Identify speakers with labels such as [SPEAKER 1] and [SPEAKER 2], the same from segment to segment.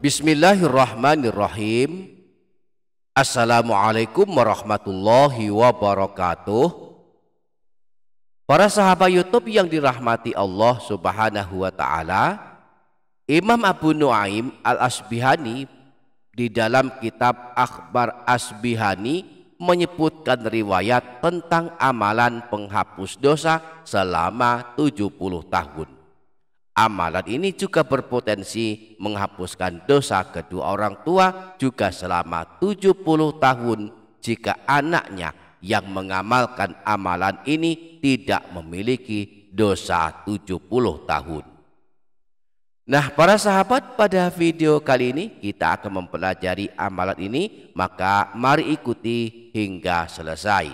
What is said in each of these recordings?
[SPEAKER 1] Bismillahirrahmanirrahim. Assalamualaikum warahmatullahi wabarakatuh. Para sahabat YouTube yang dirahmati Allah Subhanahu wa taala, Imam Abu Nuaim Al-Asbihani di dalam kitab Akhbar Asbihani menyebutkan riwayat tentang amalan penghapus dosa selama 70 tahun. Amalan ini juga berpotensi menghapuskan dosa kedua orang tua juga selama 70 tahun jika anaknya yang mengamalkan amalan ini tidak memiliki dosa 70 tahun. Nah, para sahabat, pada video kali ini kita akan mempelajari amalan ini, maka mari ikuti hingga selesai.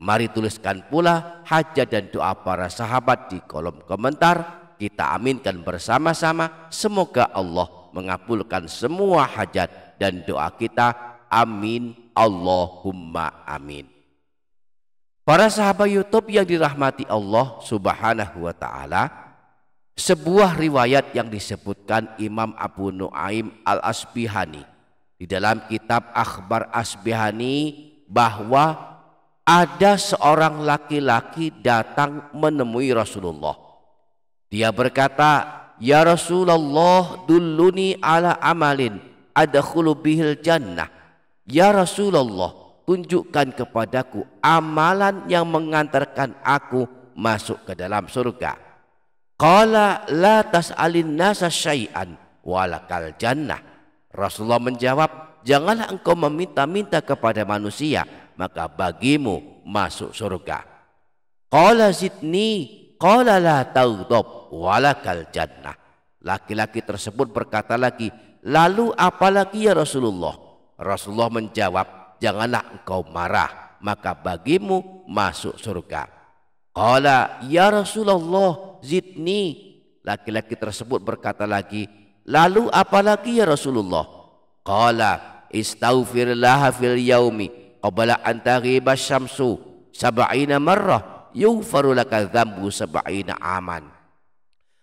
[SPEAKER 1] Mari tuliskan pula hajat dan doa para sahabat di kolom komentar. Kita aminkan bersama-sama, semoga Allah mengabulkan semua hajat dan doa kita. Amin, Allahumma amin. Para sahabat YouTube yang dirahmati Allah Subhanahu wa taala, sebuah riwayat yang disebutkan Imam Abu Nuaim Al-Asbihani di dalam kitab Akhbar Asbihani bahwa ada seorang laki-laki datang menemui Rasulullah. Dia berkata, "Ya Rasulullah, dulluni ala amalin adkhulu bihil jannah." Ya Rasulullah, tunjukkan kepadaku amalan yang mengantarkan aku masuk ke dalam surga. Qala la tas'alin nasa syai'an walakal jannah. Rasulullah menjawab, janganlah engkau meminta-minta kepada manusia, maka bagimu masuk surga. Qala zidni, qala la taghdab walakal jannah. Laki-laki tersebut berkata lagi, lalu apalagi ya Rasulullah? Rasulullah menjawab, janganlah engkau marah, maka bagimu masuk surga. Qala ya Rasulullah zidni. Laki-laki tersebut berkata lagi, lalu apalagi ya Rasulullah? Qala istaghfirullah fil yaumi qabla an taghiba syamsu sab'ina marrah yughfaru laka dzambu sab'ina aman.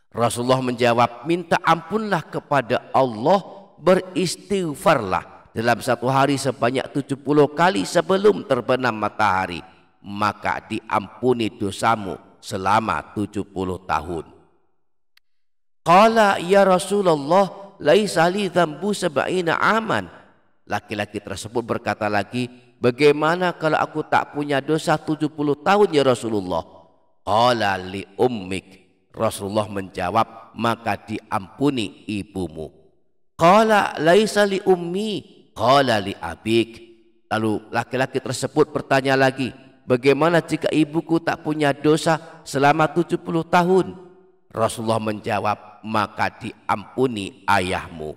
[SPEAKER 1] Rasulullah menjawab, minta ampunlah kepada Allah, beristighfarlah dalam satu hari sebanyak 70 kali sebelum terbenam matahari, maka diampuni dosamu selama 70 tahun. Qala ya Rasulullah laisa li dzambu sab'ina aman. Laki-laki tersebut berkata lagi, bagaimana kalau aku tak punya dosa 70 tahun ya Rasulullah? Qala li ummik. Rasulullah menjawab, maka diampuni ibumu. Qala laisa li ummi, qala li abik. Lalu laki-laki tersebut bertanya lagi, bagaimana jika ibuku tak punya dosa selama 70 tahun? Rasulullah menjawab, maka diampuni ayahmu.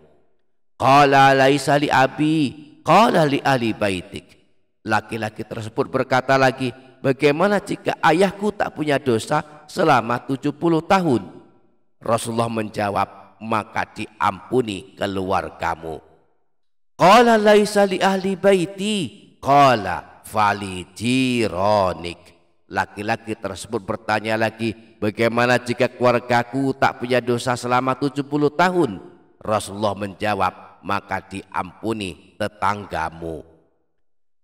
[SPEAKER 1] Qala laisa li abi, qala li ahli baitik. Laki-laki tersebut berkata lagi, bagaimana jika ayahku tak punya dosa selama 70 tahun? Rasulullah menjawab, maka diampuni keluargamu. Qala laisa li ahli baiti, qala fali jironik. Laki-laki tersebut bertanya lagi, bagaimana jika keluargaku tak punya dosa selama 70 tahun? Rasulullah menjawab, maka diampuni tetanggamu.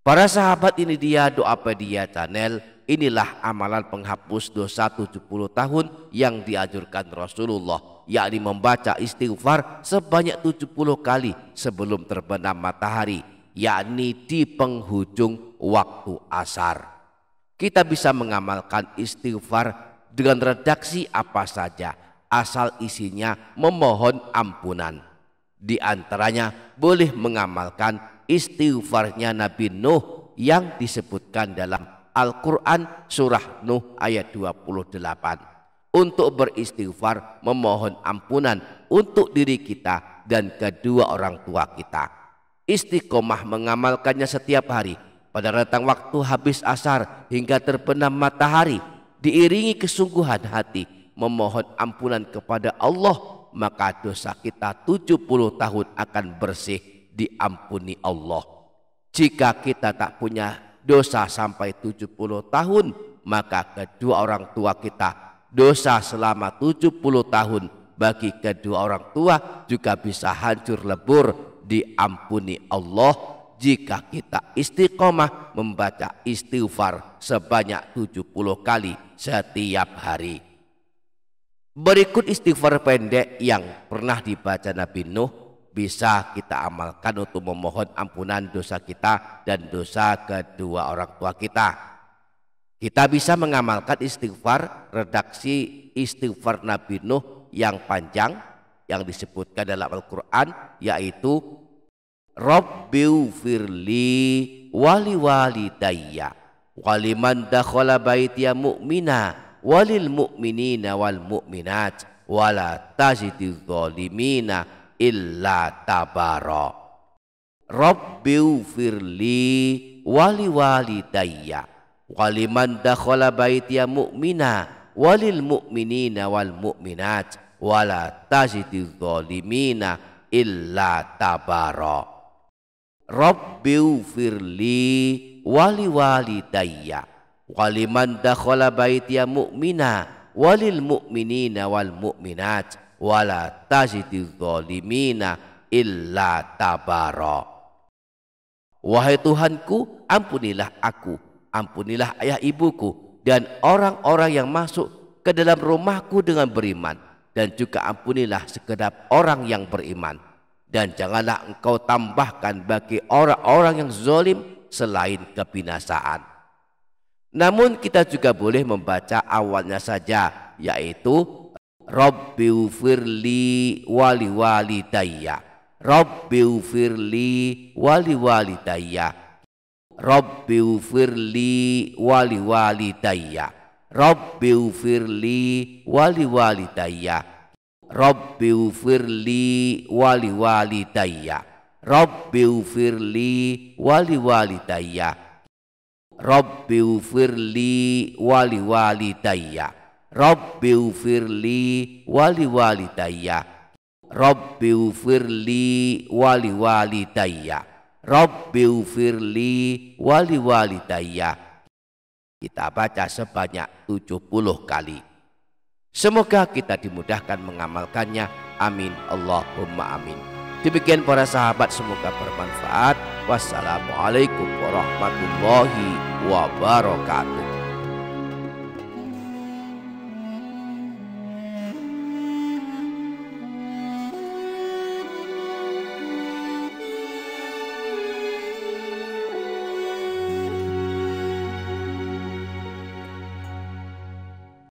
[SPEAKER 1] Para sahabat, ini dia Doapedia Channel. Inilah amalan penghapus dosa 70 tahun yang dianjurkan Rasulullah, yakni membaca istighfar sebanyak 70 kali sebelum terbenam matahari, yakni di penghujung waktu asar. Kita bisa mengamalkan istighfar dengan redaksi apa saja, asal isinya memohon ampunan. Di antaranya boleh mengamalkan istighfarnya Nabi Nuh yang disebutkan dalam Al-Quran surah Nuh ayat 28. Untuk beristighfar memohon ampunan untuk diri kita dan kedua orang tua kita. Istiqomah mengamalkannya setiap hari pada rentang waktu habis asar hingga terbenam matahari, diiringi kesungguhan hati memohon ampunan kepada Allah, maka dosa kita 70 tahun akan bersih, diampuni Allah. Jika kita tak punya dosa sampai 70 tahun, maka kedua orang tua kita dosa selama 70 tahun bagi kedua orang tua juga bisa hancur lebur, diampuni Allah jika kita istiqomah membaca istighfar sebanyak 70 kali setiap hari. Berikut istighfar pendek yang pernah dibaca Nabi Nuh, bisa kita amalkan untuk memohon ampunan dosa kita dan dosa kedua orang tua kita. Kita bisa mengamalkan istighfar, redaksi istighfar Nabi Nuh yang panjang yang disebutkan dalam Al-Quran, yaitu Rabbighfirli wali walidayya waliman dakhala baitiya mu'mina walil mu'minina wal mu'minat wala tazidiz zalimina illa tabara. Rabbighfirli wali walidayya waliman dakhala baitiya mu'mina walil mu'minina wal mu'minat wala tazidiz zalimina illa tabara. Rabbighfirli wali walidayya waliman dakhala baitiya mu'mina walil mu'minina wal mu'minat wala tazidiz zalimina illa tabara. Wahai Tuhanku, ampunilah aku, ampunilah ayah ibuku dan orang-orang yang masuk ke dalam rumahku dengan beriman, dan juga ampunilah segenap orang yang beriman, dan janganlah engkau tambahkan bagi orang-orang yang zalim selain kebinasaan. Namun kita juga boleh membaca awalnya saja, yaitu Rabbighfirli wali walidayya, Rabbighfirli wali walidayya, Rabbighfirli wali walidayya, Rabbighfirli wali walidayya, Rabbighfirli wali walidayya, Rabbighfirli wali walidayya, Rabbighfirli wali walidayya, Rabbighfirli wali walidayya, Rabbighfirli wali walidayya, Rabbighfirli wali walidayya. Kita baca sebanyak 70 kali. Semoga kita dimudahkan mengamalkannya. Amin Allahumma amin. Demikian para sahabat, semoga bermanfaat. Wassalamualaikum warahmatullahi wabarakatuh.